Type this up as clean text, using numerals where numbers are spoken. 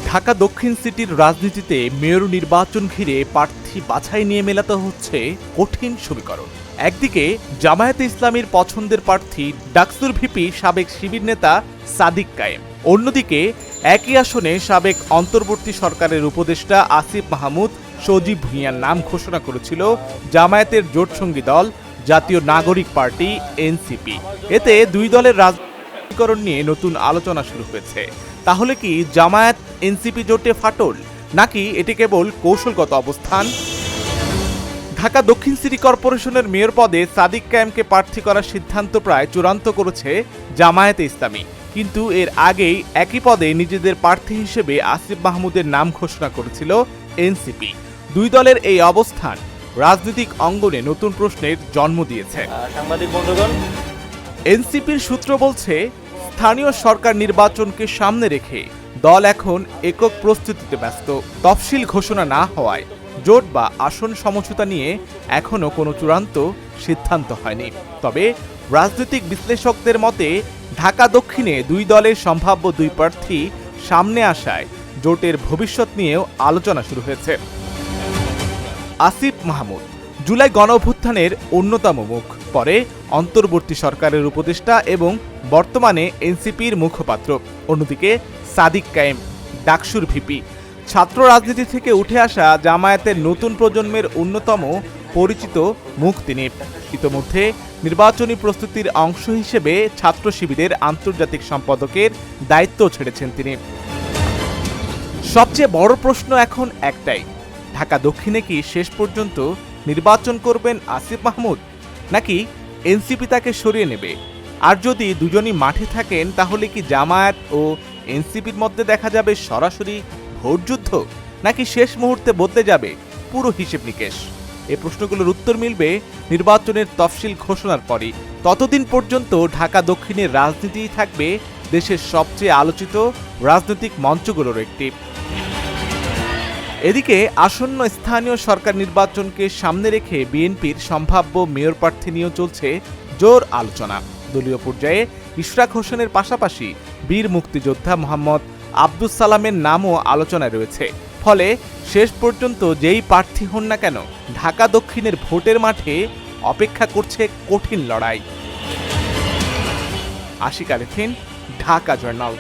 ঢাকা দক্ষিণ সিটির রাজনীতিতে মেয়র নির্বাচন ঘিরে প্রার্থী বাছাই নিয়ে মেলাতে হচ্ছে কঠিন সমীকরণ। একদিকে জামায়াতে ইসলামীর পছন্দের প্রার্থী ডাকসুর ভিপি সাবেক শিবির নেতা সাদিক কায়েম, অন্যদিকে একই আসনে সাবেক অন্তর্বর্তী সরকারের উপদেষ্টা আসিফ মাহমুদ সজীব ভুঁইয়ার নাম ঘোষণা করেছিল জামায়াতের জোটসঙ্গী দল জাতীয় নাগরিক পার্টি এনসিপি। এতে দুই দলের রাজনীতিকরণ নিয়ে নতুন আলোচনা শুরু হয়েছে। তাহলে কি জামায়াত এনসিপি জোটে ফাটল, নাকি এটি কেবল কৌশলগত অবস্থান? ঢাকা দক্ষিণ সিটি কর্পোরেশনের মেয়র পদে সাদিক কায়েমকে প্রার্থী করার সিদ্ধান্ত প্রায় চূড়ান্ত করেছে জামায়াতে ইসলামী, কিন্তু এর আগেই একই পদে নিজেদের প্রার্থী হিসেবে আসিফ মাহমুদের নাম ঘোষণা করেছিল এনসিপি। দুই দলের এই অবস্থান রাজনৈতিক অঙ্গনে নতুন প্রশ্নের জন্ম দিয়েছে। সাংবাদিক বন্ধুগণ, এনসিপির সূত্র বলছে, স্থানীয় সরকার নির্বাচনকে সামনে রেখে দল এখন একক প্রস্তুতিতে ব্যস্ত। তফসিল ঘোষণা না হওয়ায় জোট বা আসন সমঝোতা নিয়ে এখনও কোনো চূড়ান্ত সিদ্ধান্ত হয়নি। তবে রাজনৈতিক বিশ্লেষকদের মতে ঢাকা দক্ষিণে দুই দলের সম্ভাব্য দুই প্রার্থী সামনে আসায় জোটের ভবিষ্যৎ নিয়েও আলোচনা শুরু হয়েছে। আসিফ মাহমুদ জুলাই গণঅভ্যুত্থানের অন্যতম মুখ, পরে অন্তর্বর্তী সরকারের উপদেষ্টা এবং বর্তমানে এনসিপির মুখপাত্র। অন্যদিকে সাদিক কায়েম ডাকসুর ভিপি, ছাত্র রাজনীতি থেকে উঠে আসা জামায়াতের নতুন প্রজন্মের অন্যতম পরিচিত মুখ তিনি। ইতোমধ্যে নির্বাচনী প্রস্তুতির অংশ হিসেবে ছাত্র শিবিরের আন্তর্জাতিক সম্পাদকের দায়িত্ব ছেড়েছেন তিনি। সবচেয়ে বড় প্রশ্ন এখন একটাই, ঢাকা দক্ষিণে কি শেষ পর্যন্ত নির্বাচন করবেন আসিফ মাহমুদ, নাকি এনসিপি তাকে সরিয়ে নেবে? আর যদি দুজনই মাঠে থাকেন, তাহলে কি জামায়াত ও এনসিপির মধ্যে দেখা যাবে সরাসরি ভোটযুদ্ধ, নাকি শেষ মুহূর্তে বদলে যাবে পুরো হিসেব নিকেশ? এই প্রশ্নগুলোর উত্তর মিলবে নির্বাচনের তফসিল ঘোষণার পরই। ততদিন পর্যন্ত ঢাকা দক্ষিণের রাজনীতিই থাকবে দেশের সবচেয়ে আলোচিত রাজনৈতিক মঞ্চগুলোর একটি। এদিকে আসন্ন স্থানীয় সরকার নির্বাচনকে সামনে রেখে বিএনপির সম্ভাব্য মেয়র প্রার্থী নিয়েও চলছে জোর আলোচনা। দলীয় পর্যায়ে ইশরাক হোসেনের পাশাপাশি বীর মুক্তিযোদ্ধা মোহাম্মদ আব্দুস সালামের নামও আলোচনায় রয়েছে। ফলে শেষ পর্যন্ত যেই প্রার্থী হন না কেন, ঢাকা দক্ষিণের ভোটের মাঠে অপেক্ষা করছে কঠিন লড়াই। আশিক আরিফিন, ঢাকা জার্নাল।